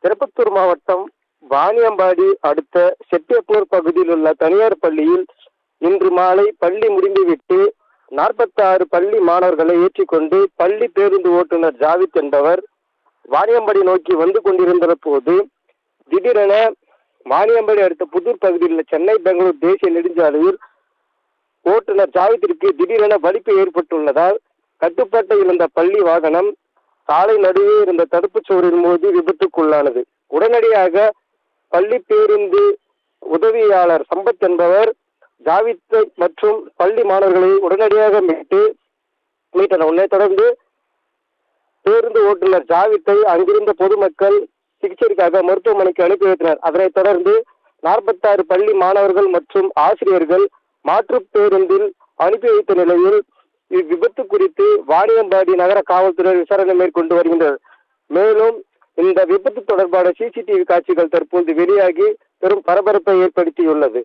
திருப்பத்தூர் மாவட்டம் வாணியம்பாடி அடுத்த செட்டியப்பூர் பகுதியில் உள்ள தனியார் பள்ளியில் இன்று மாலை பள்ளி முடிந்துவிட்டு 46 பள்ளி மாணவர்களை ஏற்றிக்கொண்டு பள்ளி பேருந்து ஓட்டுநர் ஜாவித் என்பவர் வாணியம்பாடி நோக்கி வந்து கொண்டிருந்த போது திடீரென வாணியம்பாடி அடுத்த புதூர் பகுதியில் உள்ள சென்னை பெங்களூர் தேசிய நெடுஞ்சாலையில் ஓட்டுநர் ஜாவித்திற்கு திடீரென வலிப்பு ஏற்பட்டுள்ளதால் கட்டுப்பாட்டை இழந்த பள்ளி வாகனம் சாலை நடுவே இருந்த தடுப்புச் சுவரின் மோதி விபத்துக்குள்ளானது. உடனடியாக பள்ளி பேருந்து உதவியாளர் சம்பத் என்பவர் ஜாவித்தை மற்றும் பள்ளி மாணவர்களை உடனடியாக மீட்டனர். உடனே தொடர்ந்து பேருந்து ஓட்டுநர் ஜாவித்தை அங்கிருந்த பொதுமக்கள் சிகிச்சைக்காக மருத்துவமனைக்கு அனுப்பி வைத்தனர். அதனைத் தொடர்ந்து 46 பள்ளி மாணவர்கள் மற்றும் ஆசிரியர்கள் மாற்று பேருந்தில் அனுப்பி வைத்த நிலையில் இவ்விபத்து குறித்து வாணியம்பாடி நகர காவல்துறை விசாரணை மேற்கொண்டு வருகின்றனர். மேலும் இந்த விபத்து தொடர்பான CCTV காட்சிகள் தற்போது வெளியாகி பெரும் பரபரப்பை ஏற்படுத்தியுள்ளது.